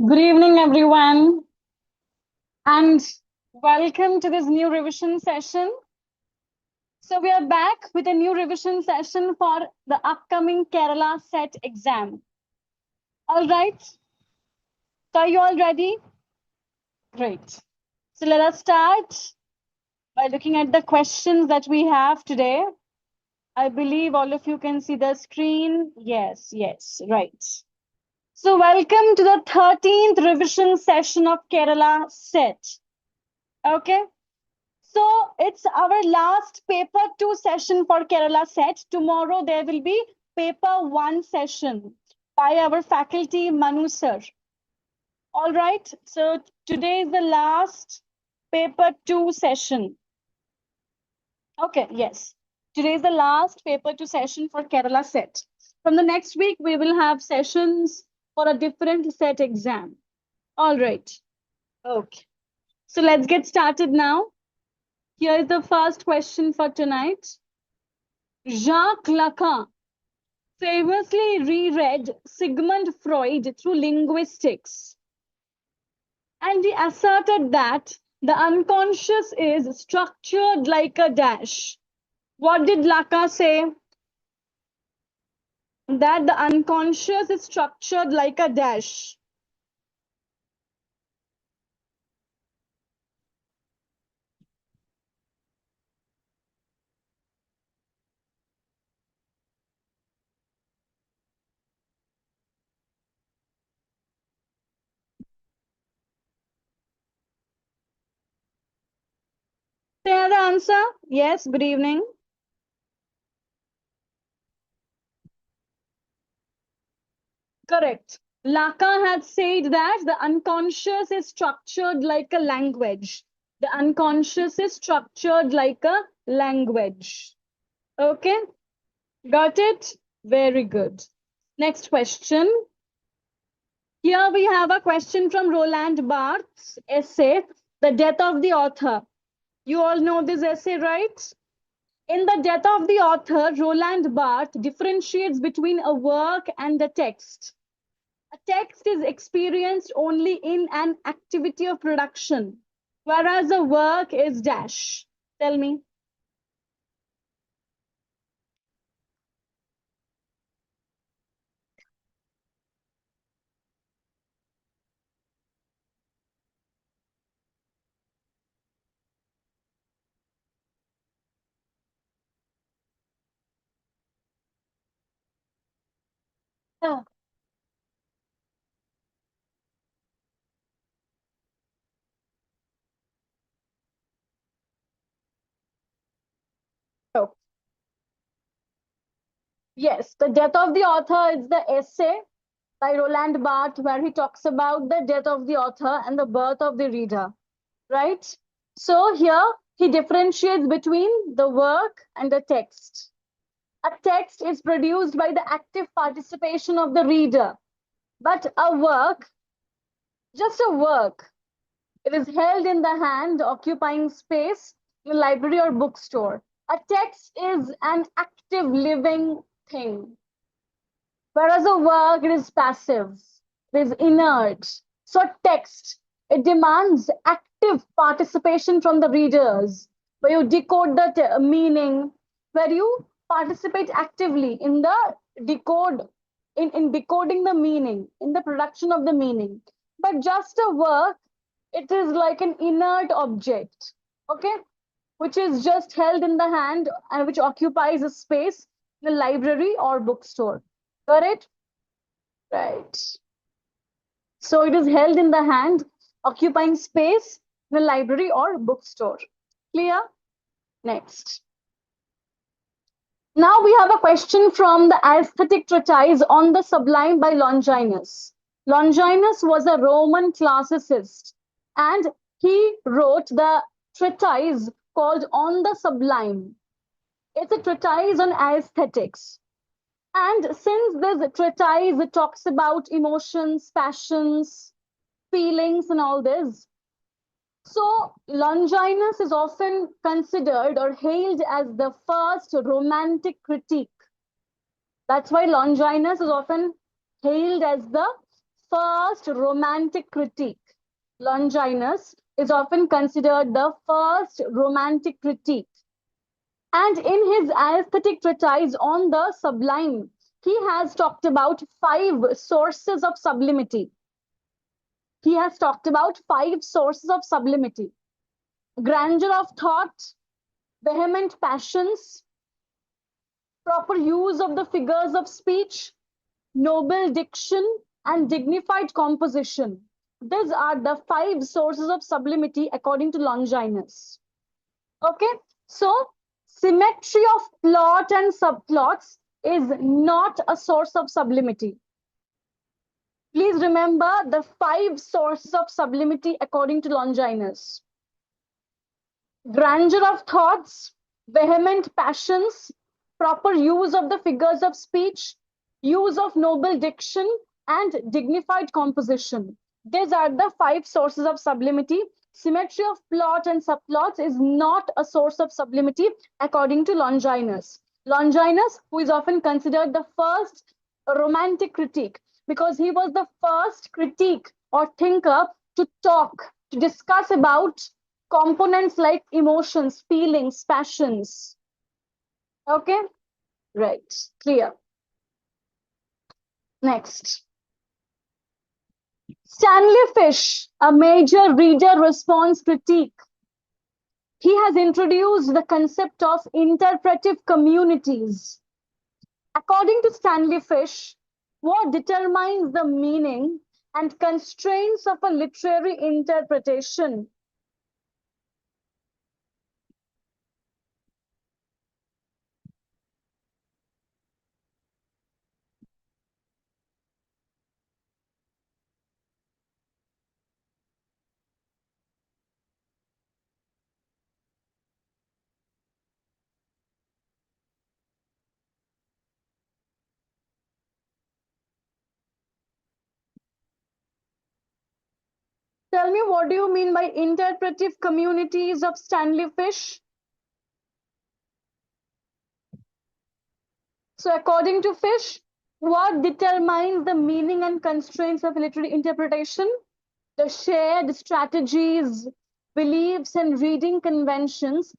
Good evening, everyone, and welcome to this new revision session. So we are back with a new revision session for the upcoming Kerala set exam. All right, so are you all ready? Great. So let us start by looking at the questions that we have today. I believe all of you can see the screen. Yes, right. So welcome to the 13th revision session of Kerala set. Okay. So it's our last paper 2 session for Kerala set. Tomorrow there will be paper 1 session by our faculty Manu sir. All right. So today is the last paper 2 session. Okay. Yes. Today is the last paper 2 session for Kerala set. From the next week, we will have sessions for a different set exam. All right. Okay. So let's get started now. Here is the first question for tonight. Jacques Lacan famously reread Sigmund Freud through linguistics, and he asserted that the unconscious is structured like a dash. What did Lacan say? That the unconscious is structured like a dash. Say the answer. Yes, good evening. Correct. Lacan had said that the unconscious is structured like a language. The unconscious is structured like a language. Okay, got it? Very good. Next question. Here we have a question from Roland Barthes' essay, The Death of the Author. You all know this essay, right? In The Death of the Author, Roland Barthes differentiates between a work and a text. A text is experienced only in an activity of production, whereas a work is dash. Tell me. Yeah. Oh, yes, The Death of the Author is the essay by Roland Barthes where he talks about the death of the author and the birth of the reader, right? So here he differentiates between the work and the text. A text is produced by the active participation of the reader, but a work, just a work, it is held in the hand, occupying space in a library or bookstore. A text is an active living thing, whereas a work, it is passive, it is inert. So text, it demands active participation from the readers, where you decode the meaning, where you participate actively in the decode, in decoding the meaning, in the production of the meaning. But just a work, it is like an inert object, okay, which is just held in the hand and which occupies a space in a library or bookstore. Got it? Right. So it is held in the hand, occupying space in a library or bookstore. Clear? Next. Now we have a question from the aesthetic treatise on the sublime by Longinus. Longinus was a Roman classicist and he wrote the treatise called On the Sublime. It's a treatise on aesthetics. And since this treatise talks about emotions, passions, feelings, and all this, so Longinus is often considered or hailed as the first romantic critique. That's why Longinus is often hailed as the first romantic critique. Longinus is often considered the first romantic critique. And in his aesthetic treatise on the sublime, he has talked about 5 sources of sublimity. He has talked about 5 sources of sublimity: grandeur of thought, vehement passions, proper use of the figures of speech, noble diction, and dignified composition. These are the 5 sources of sublimity according to Longinus. Okay, so symmetry of plot and subplots is not a source of sublimity. Please remember the 5 sources of sublimity according to Longinus: grandeur of thoughts, vehement passions, proper use of the figures of speech, use of noble diction, and dignified composition. These are the 5 sources of sublimity. Symmetry of plot and subplots is not a source of sublimity according to Longinus. Longinus, who is often considered the first romantic critique, because he was the first critique or thinker to discuss about components like emotions, feelings, passions. Okay, right, clear. Next. Stanley Fish, a major reader response critique. He has introduced the concept of interpretive communities. According to Stanley Fish, what determines the meaning and constraints of a literary interpretation? Tell me, what do you mean by interpretive communities of Stanley Fish? So according to Fish, what determines the meaning and constraints of literary interpretation? The shared strategies, beliefs, and reading conventions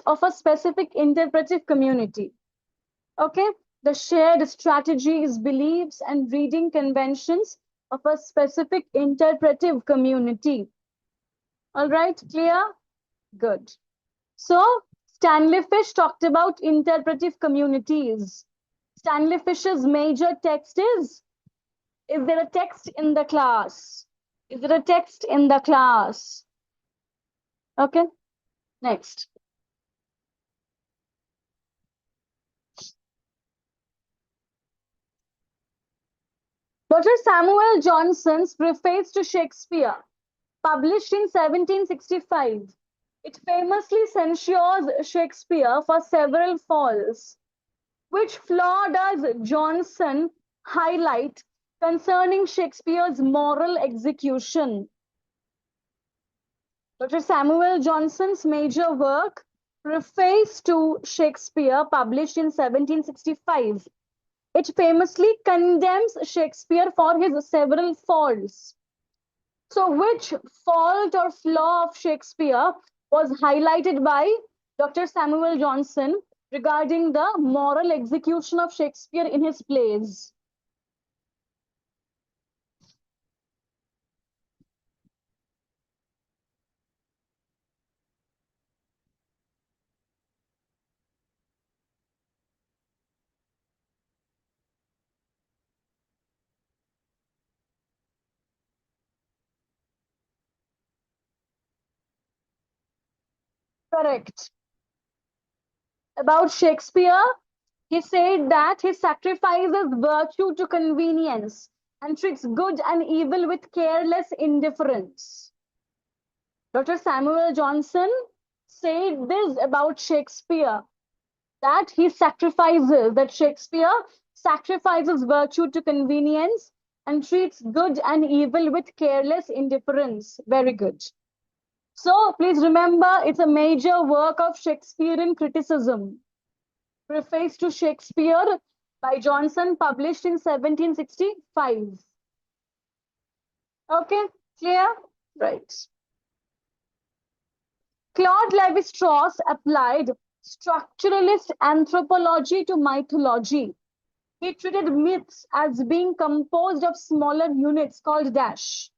of a specific interpretive community. Okay, the shared strategies, beliefs, and reading conventions of a specific interpretive community. All right, clear? Good. So Stanley Fish talked about interpretive communities. Stanley Fish's major text is there a text in the class? Is there a text in the class? Okay, next. Dr. Samuel Johnson's Preface to Shakespeare, published in 1765. It famously censures Shakespeare for several faults. Which flaw does Johnson highlight concerning Shakespeare's moral execution? Dr. Samuel Johnson's major work, Preface to Shakespeare, published in 1765. It famously condemns Shakespeare for his several faults. So which fault or flaw of Shakespeare was highlighted by Dr. Samuel Johnson regarding the moral execution of Shakespeare in his plays? Correct. About Shakespeare, he said that he sacrifices virtue to convenience and treats good and evil with careless indifference. Dr. Samuel Johnson said this about Shakespeare, that Shakespeare sacrifices virtue to convenience and treats good and evil with careless indifference. Very good. So please remember, it's a major work of Shakespearean criticism. Preface to Shakespeare by Johnson, published in 1765. Okay, clear? Right. Claude Lévi-Strauss applied structuralist anthropology to mythology. He treated myths as being composed of smaller units called dash.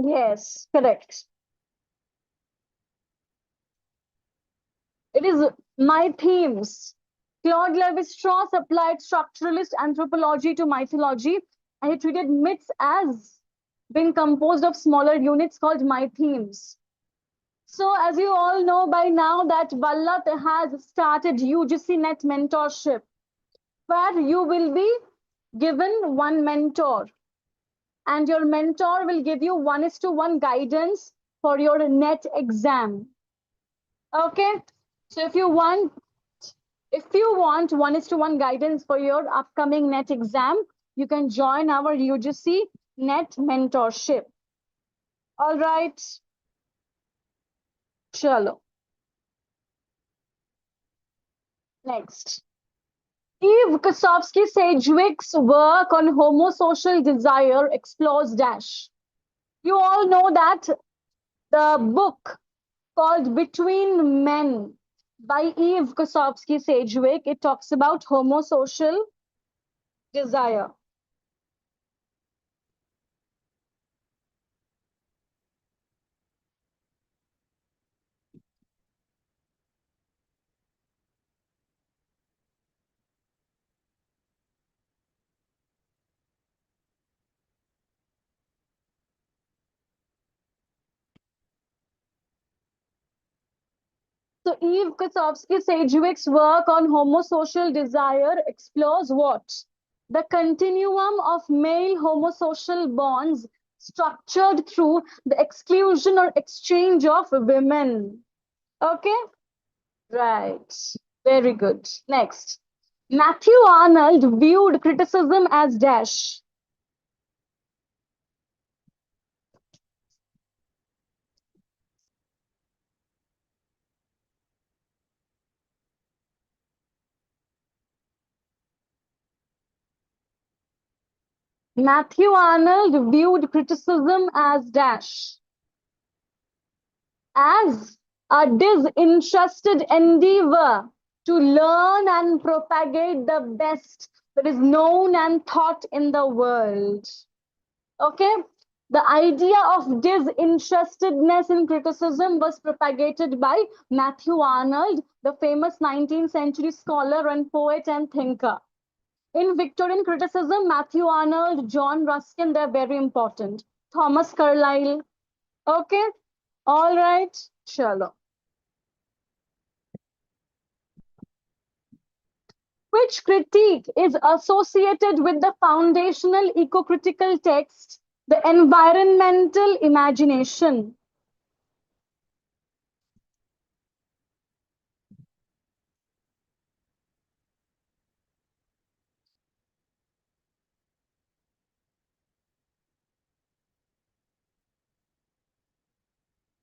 Yes, correct. It is my themes. Claude Lévi-Strauss applied structuralist anthropology to mythology, and he treated myths as being composed of smaller units called my themes. So, as you all know by now, that Vallath has started UGC Net mentorship, where you will be given one mentor, and your mentor will give you 1:1 guidance for your net exam. Okay, so if you want 1:1 guidance for your upcoming net exam, you can join our UGC net mentorship. All right, chalo. Next. Eve Kosofsky-Sedgwick's work on homosocial desire explores dash. You all know that the book called Between Men by Eve Kosofsky-Sedgwick, it talks about homosocial desire. So Eve Kosofsky-Sedgwick's work on homosocial desire explores what? The continuum of male homosocial bonds structured through the exclusion or exchange of women. Okay? Right. Very good. Next. Matthew Arnold viewed criticism as dash. Matthew Arnold viewed criticism as dash. As a disinterested endeavor to learn and propagate the best that is known and thought in the world. Okay? The idea of disinterestedness in criticism was propagated by Matthew Arnold, the famous 19th century scholar and poet and thinker. In Victorian criticism, Matthew Arnold, John Ruskin, they're very important. Thomas Carlyle. Okay? All right. Chalo. Which critique is associated with the foundational eco-critical text, the environmental imagination?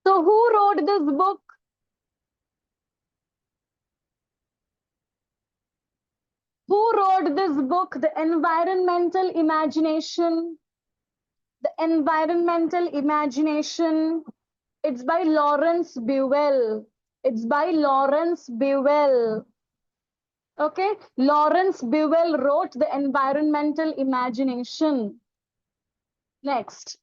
So who wrote this book? Who wrote this book, The Environmental Imagination? The Environmental Imagination. It's by Lawrence Buell. It's by Lawrence Buell. Okay, Lawrence Buell wrote The Environmental Imagination. Next.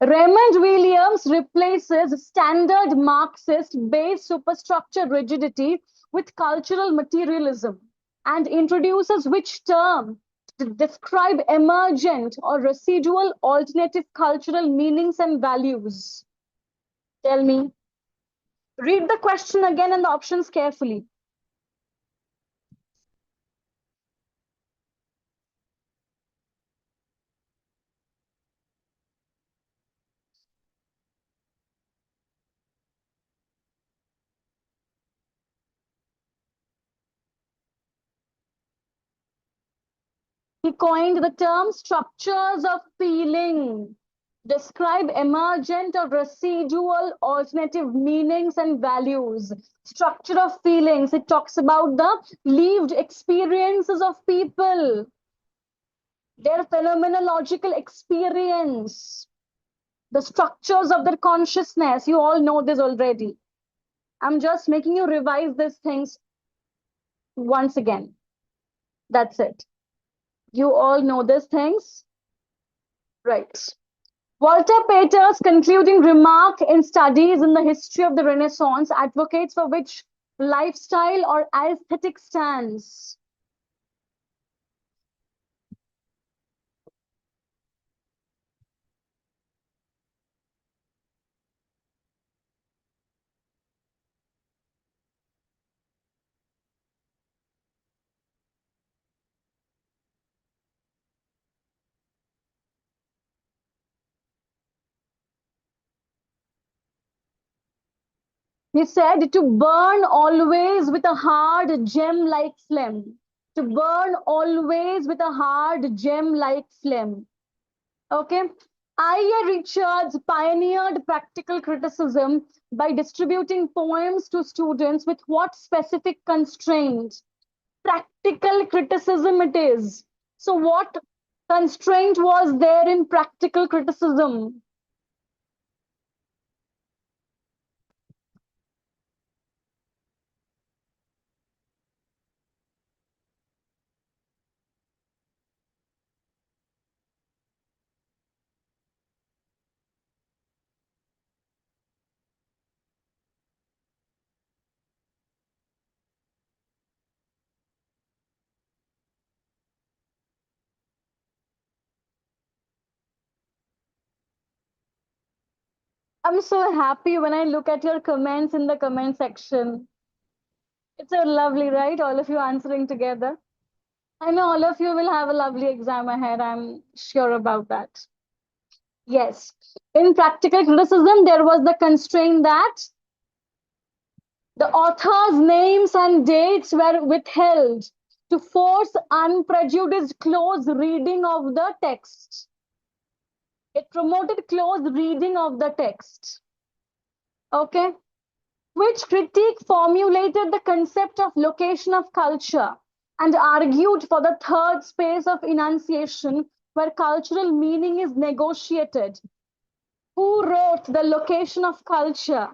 Raymond Williams replaces standard Marxist-based superstructure rigidity with cultural materialism and introduces which term to describe emergent or residual alternative cultural meanings and values? Tell me. Read the question again and the options carefully. He coined the term structures of feeling, describe emergent or residual alternative meanings and values. Structure of feelings, it talks about the lived experiences of people, their phenomenological experience, the structures of their consciousness. You all know this already. I'm just making you revise these things once again. That's it. You all know these things, right? Walter Pater's concluding remark in Studies in the History of the Renaissance advocates for which lifestyle or aesthetic stance. He said to burn always with a hard gem-like flame. To burn always with a hard gem-like flame. Okay. I.A. Richards pioneered practical criticism by distributing poems to students with what specific constraint? Practical criticism it is. So what constraint was there in practical criticism? I'm so happy when I look at your comments in the comment section. It's so lovely, right? All of you answering together. I know all of you will have a lovely exam ahead. I'm sure about that. Yes. In practical criticism, there was the constraint that the author's names and dates were withheld to force unprejudiced close reading of the text. It promoted close reading of the text. Okay. Which critique formulated the concept of location of culture and argued for the third space of enunciation where cultural meaning is negotiated. Who wrote the location of culture?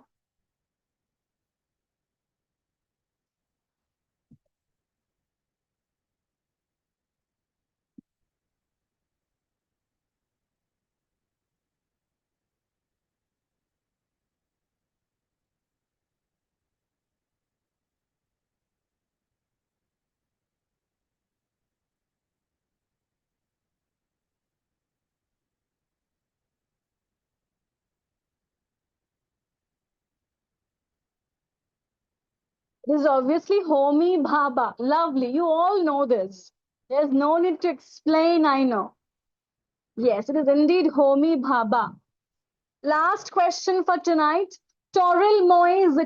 This is obviously Bhabha. Lovely. You all know this. There's no need to explain, I know. Yes, it is indeed Bhabha. Last question for tonight. Toril Moy's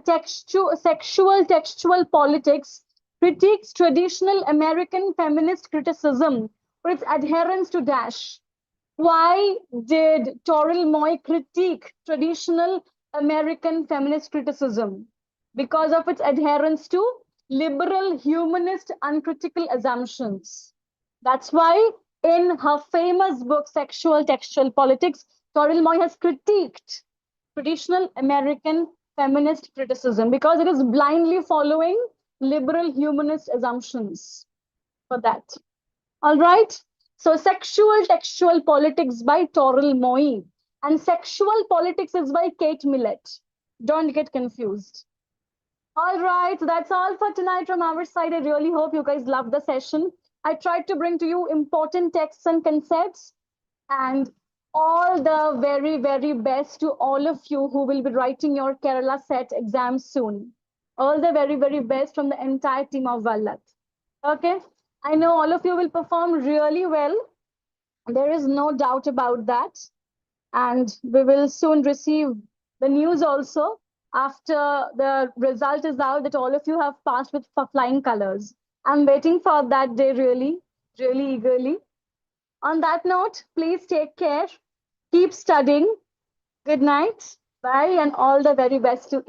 sexual textual politics critiques traditional American feminist criticism for its adherence to dash. Why did Toril Moy critique traditional American feminist criticism? Because of its adherence to liberal, humanist, uncritical assumptions. That's why in her famous book, Sexual Textual Politics, Toril Moy has critiqued traditional American feminist criticism because it is blindly following liberal humanist assumptions for that. All right. So Sexual Textual Politics by Toril Moy and Sexual Politics is by Kate Millett. Don't get confused. All right, that's all for tonight from our side. I really hope you guys loved the session. I tried to bring to you important texts and concepts and all the very, very best to all of you who will be writing your Kerala set exam soon. All the very, very best from the entire team of Vallath. Okay, I know all of you will perform really well. There is no doubt about that. And we will soon receive the news also after the result is out that all of you have passed with flying colors. I'm waiting for that day really, really eagerly. On that note, please take care. Keep studying. Good night. Bye, and all the very best to